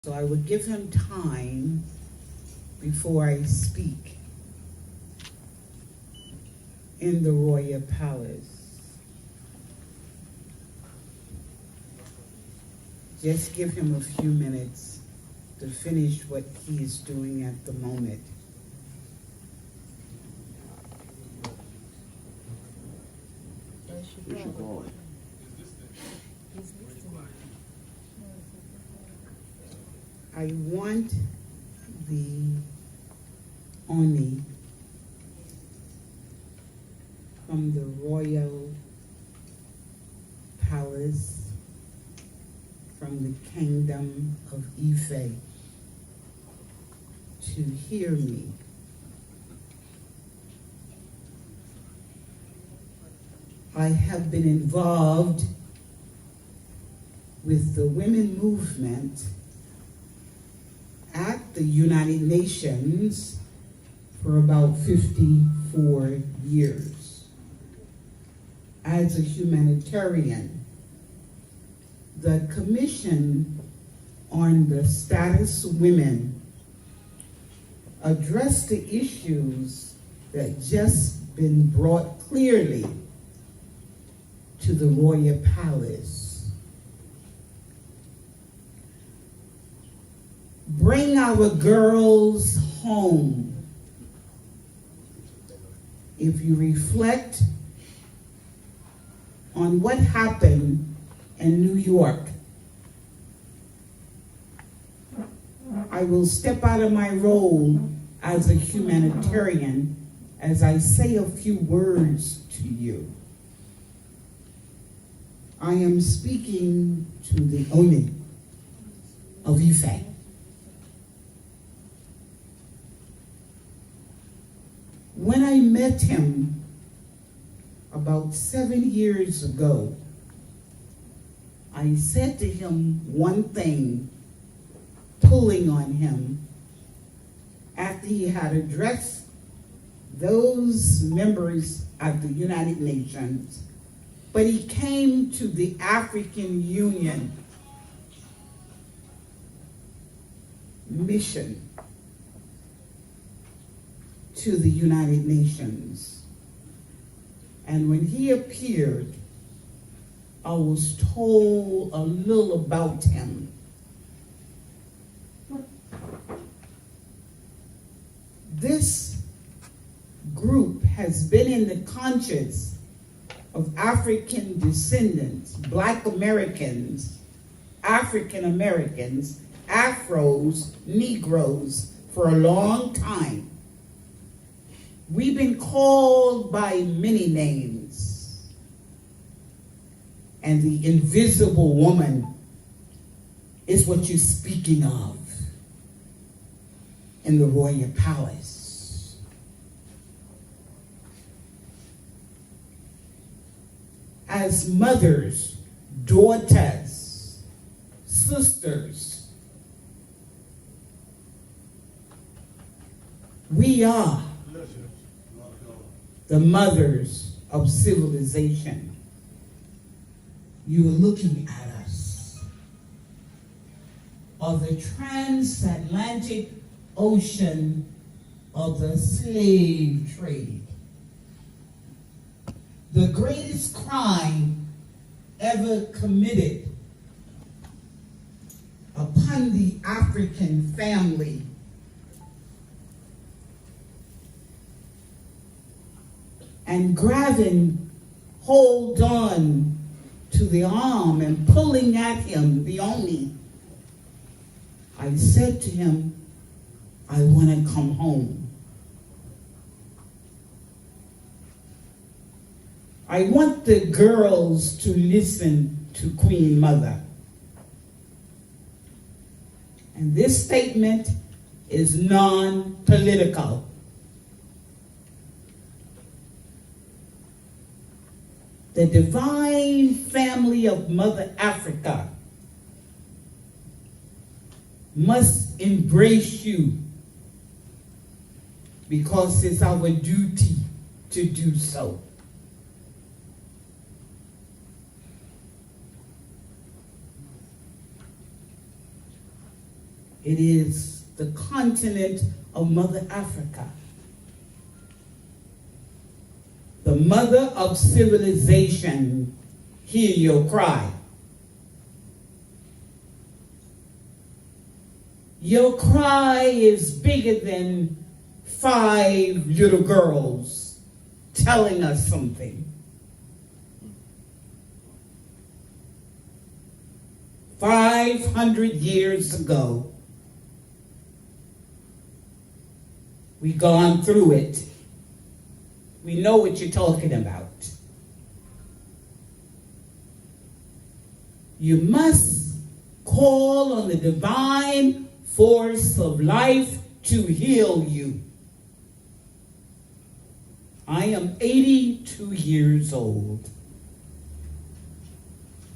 So I would give him time before I speak in the royal palace. Just give him a few minutes to finish what he is doing at the moment. We should go on. I want the Ooni from the royal palace, from the kingdom of Ife, to hear me. I have been involved with the women movement at the United Nations for about 54 years. As a humanitarian, the Commission on the Status of Women addressed the issues that just been brought clearly to the royal palace. Bring our girls home. If you reflect on what happened in New York, I will step out of my role as a humanitarian as I say a few words to you. I am speaking to the Ooni of Ife. When I met him about 7 years ago, I said to him one thing, pulling on him, after he had addressed those members of the United Nations, but he came to the African Union mission to the United Nations. And when he appeared, I was told a little about him. This group has been in the conscience of African descendants, Black Americans, African Americans, Afros, Negroes for a long time. We've been called by many names. And the invisible woman is what you're speaking of in the royal palace. As mothers, daughters, sisters, we are the mothers of civilization. You are looking at us, of the transatlantic ocean of the slave trade. The greatest crime ever committed upon the African family and grabbing hold on to the arm and pulling at him, the Ooni. I said to him, I want to come home. I want the girls to listen to Queen Mother. And this statement is non-political. The divine family of Mother Africa must embrace you because it's our duty to do so. It is the continent of Mother Africa, the mother of civilization. Hear your cry. Your cry is bigger than 5 little girls telling us something. 500 years ago, we gone through it. We know what you're talking about. You must call on the divine force of life to heal you. I am 82 years old,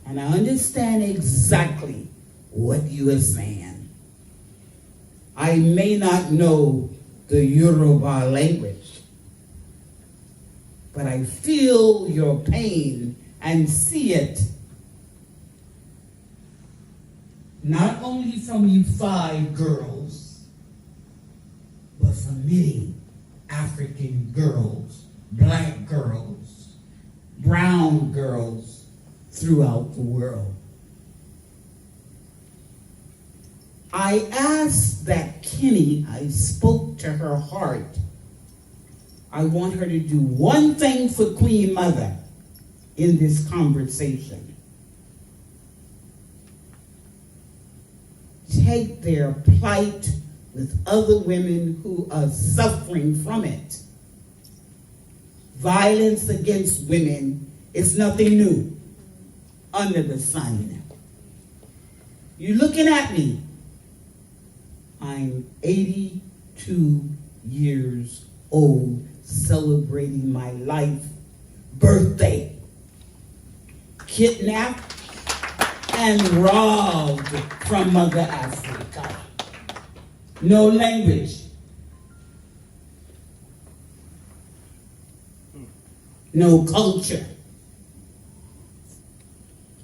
and I understand exactly what you are saying. I may not know the Yoruba language, but I feel your pain and see it. Not only from you 5 girls, but from many African girls, black girls, brown girls throughout the world. I asked that Kenny, I spoke to her heart. I want her to do one thing for Queen Mother in this conversation. Take their plight with other women who are suffering from it. Violence against women is nothing new under the sun. You're looking at me. I'm 82 years old, celebrating my life birthday. Kidnapped and robbed from Mother Africa. No language. No culture.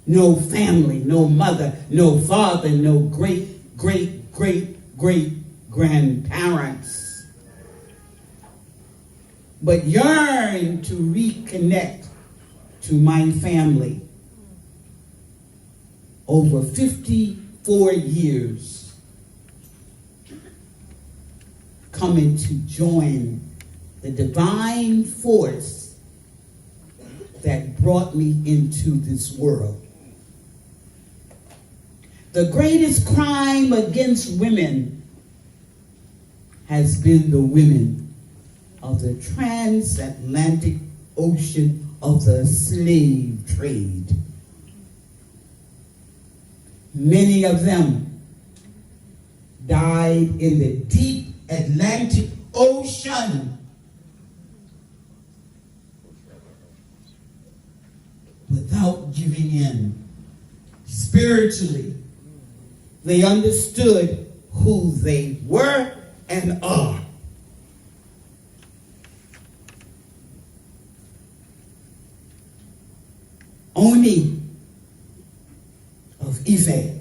No family, no mother, no father, no great, great, great, great grandparents. But yearn to reconnect to my family. Over 54 years coming to join the divine force that brought me into this world. The greatest crime against women has been the women of the transatlantic ocean of the slave trade. Many of them died in the deep Atlantic Ocean without giving in. Spiritually, they understood who they were and are. Ooni of Ife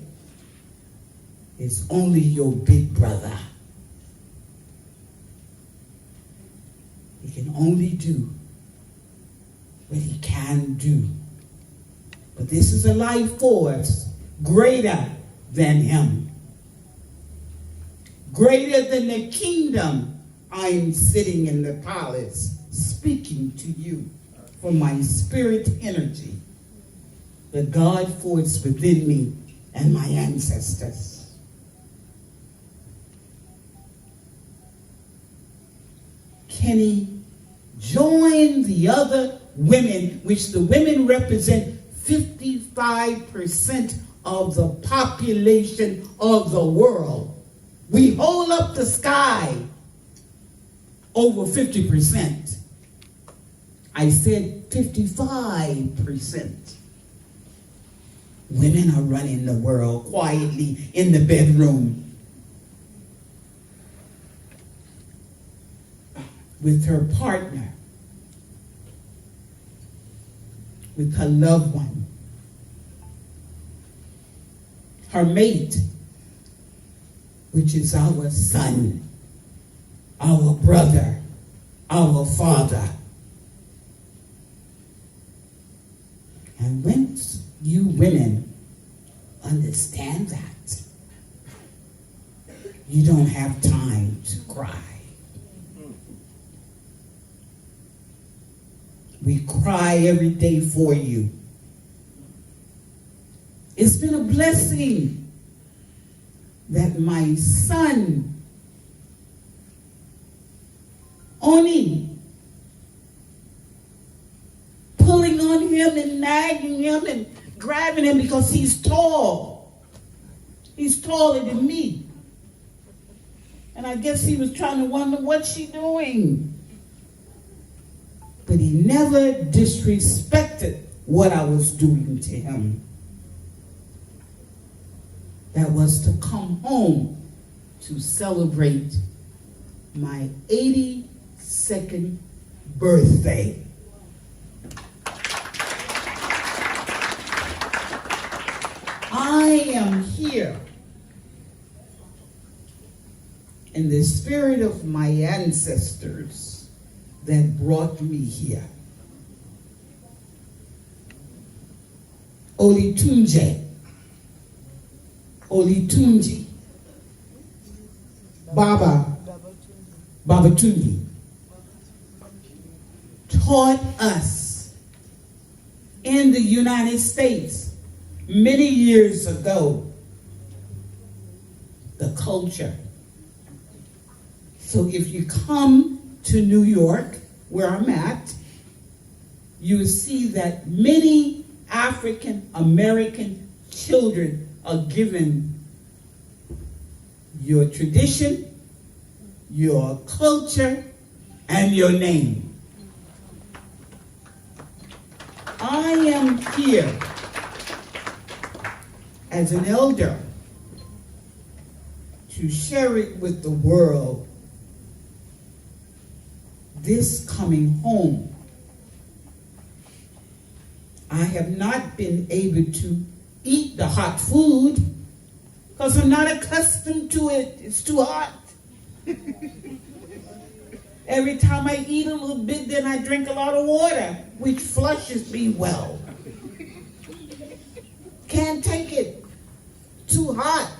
is only your big brother. He can only do what he can do. But this is a life force greater than him. Greater than the kingdom. I'm sitting in the palace speaking to you from my spirit energy. The God force within me and my ancestors. Kenny, join the other women, which the women represent 55% of the population of the world. We hold up the sky over 50%. I said 55%. Women are running the world quietly in the bedroom with her partner, with her loved one, her mate, which is our son, our brother, our father. And once you women understand that, you don't have time to cry. We cry every day for you. It's been a blessing that my son, Ooni, pulling on him and nagging him and grabbing him because he's tall. He's taller than me. And I guess he was trying to wonder, what's she doing? But he never disrespected what I was doing to him. That was to come home to celebrate my 82nd birthday. I am here in the spirit of my ancestors that brought me here. Olitunji, Babatunji taught us in the United States many years ago the culture. So if you come to New York, where I'm at, you see that many African American children are given your tradition, your culture, and your name. I am here as an elder to share it with the world this coming home. I have not been able to eat the hot food because I'm not accustomed to it. It's too hot. Every time I eat a little bit, then I drink a lot of water, which flushes me well. Can't take it. Too hot.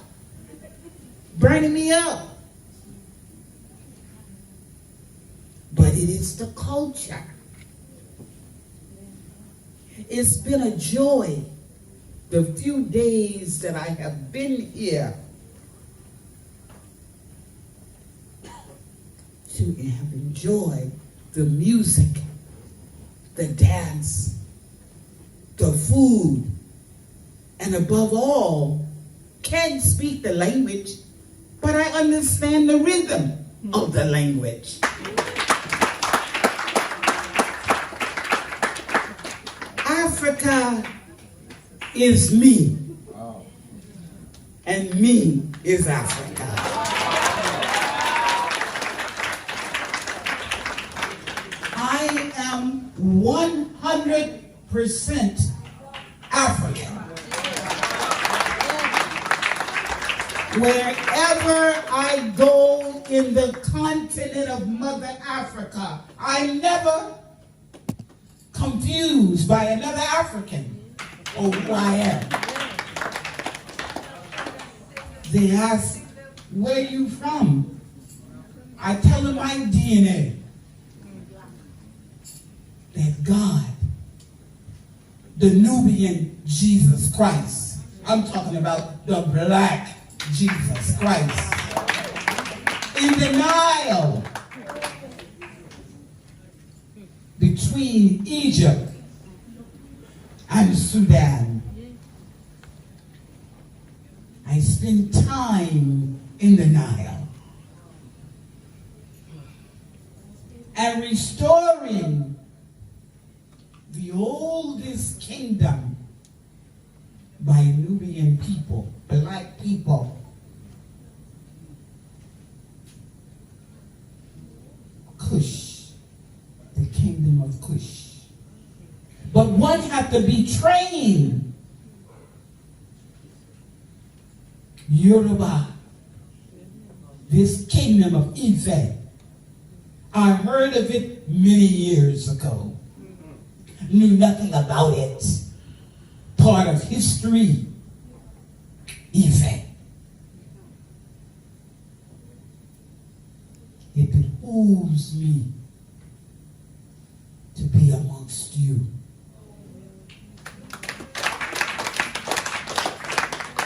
Burning me up. But it is the culture. It's been a joy the few days that I have been here to have enjoyed the music, the dance, the food, and above all, can't speak the language, but I understand the rhythm of the language. Africa is me, and me is Africa. I am 100% African. Wherever I go in the continent of Mother Africa, I'm never confused by another African or who I am. They ask, where you from? I tell them my DNA. That God, the Nubian Jesus Christ, I'm talking about the black Jesus Christ, in the Nile, between Egypt and Sudan. I spend time in the Nile and restoring the oldest kingdom by Nubian people, black people. Kush, the kingdom of Kush. But one had to be trained. Yoruba, this kingdom of Ife. I heard of it many years ago. Knew nothing about it. Part of history, Ife. It behooves me to be amongst you.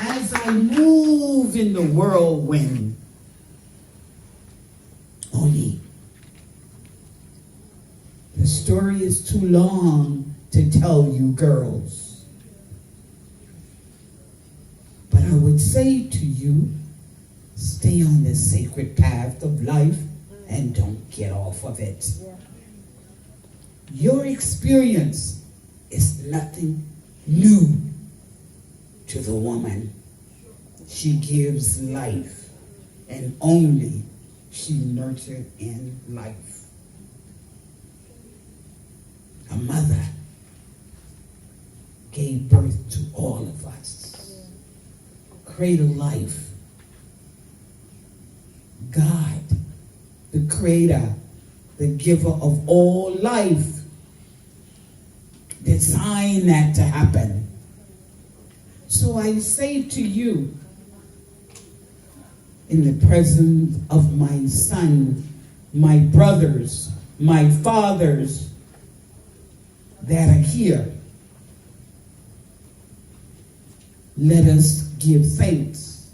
As I move in the whirlwind, Ooni, the story is too long to tell you girls. But I would say to you, stay on this sacred path of life and don't get off of it. Your experience is nothing new to the woman. She gives life, and only she nurtured in life. A mother gave birth to all of us. Cradle life. God, the creator, the giver of all life, designed that to happen. So I say to you, in the presence of my son, my brothers, my fathers that are here, let us give thanks,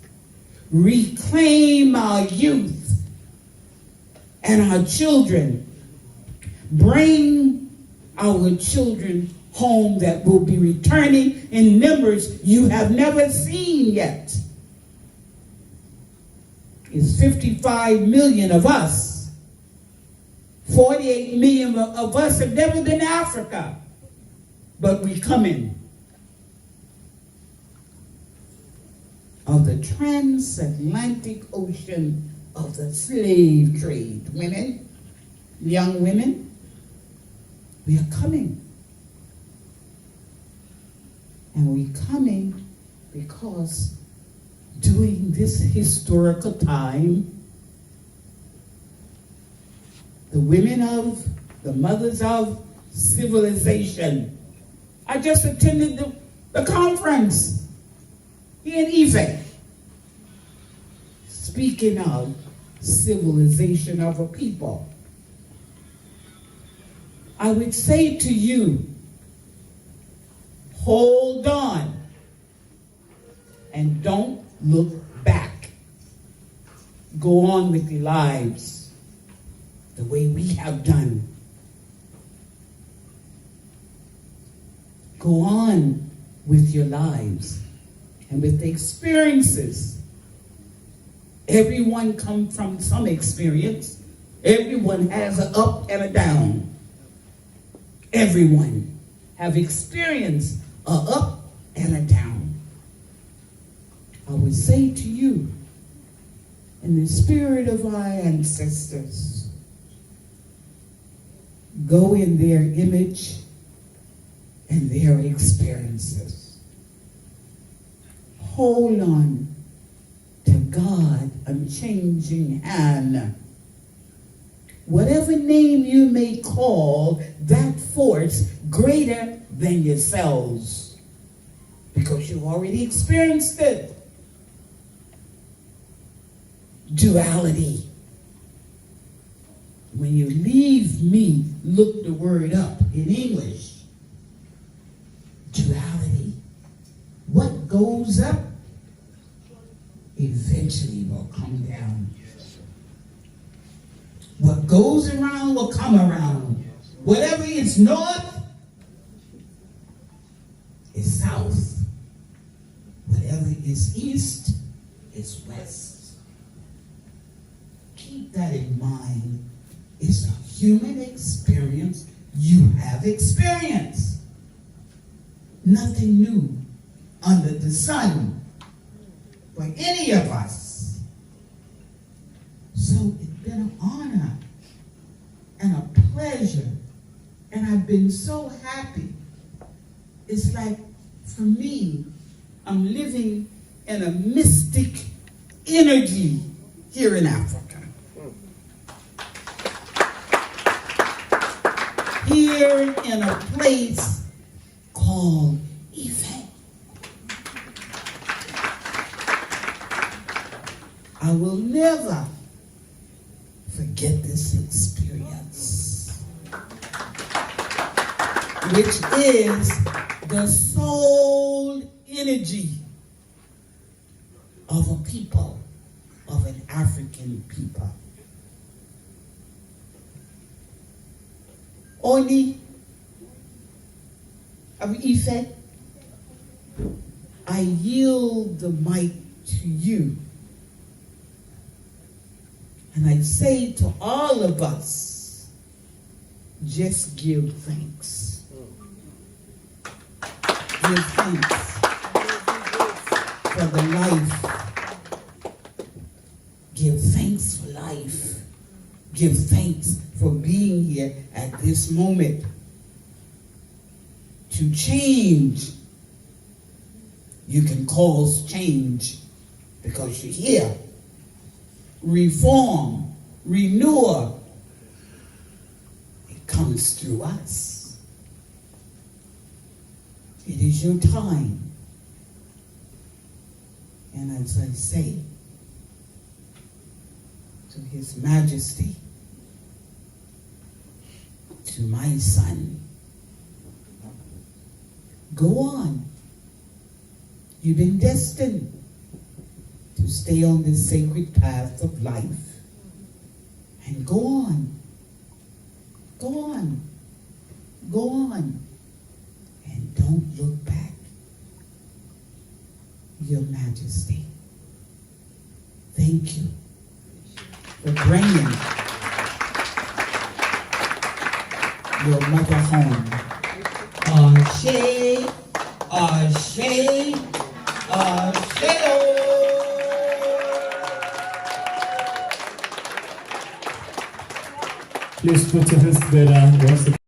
reclaim our youth and our children, bring our children home that will be returning in numbers you have never seen yet. It's 55 million of us. 48 million of us have never been to Africa, but we coming. Of the transatlantic ocean of the slave trade. Women, young women, we are coming. And we're coming because during this historical time, the women of, the mothers of civilization. I just attended the conference here in Ife, speaking of civilization of a people. I would say to you, hold on and don't look back. Go on with your lives the way we have done. Go on with your lives and with the experiences. Everyone comes from some experience. Everyone has an up and a down. Everyone have experienced a up and a down. I would say to you, in the spirit of our ancestors, go in their image and their experiences. Hold on to God, unchanging hand. Whatever name you may call that force greater than yourselves, because you already experienced it. Duality. When you leave me, look the word up in English. Duality. What goes up eventually will come down. What goes around will come around. Whatever is north is south. Whatever is east is west. Keep that in mind. It's a human experience you have experienced. Nothing new under the sun for any of us. So it's been an honor and a pleasure, and I've been so happy. It's like, for me, I'm living in a mystic energy here in Africa. Here in a place called Ife. I will never forget this experience, which is the soul energy of a people, of an African people. Ooni of Ife, I yield the mic to you. And I say to all of us, just give thanks. Give thanks for the life. Give thanks for life. Give thanks for being here at this moment. To change, you can cause change because you're here. Reform, renewal, it comes through us. It is your time. And as I say, to His Majesty, to my son, go on. You've been destined to stay on this sacred path of life. And go on. Go on. Go on. And don't look back. Your Majesty, thank you for bringing your mother home. Ashe, ashe, ashe. Please put your hands together.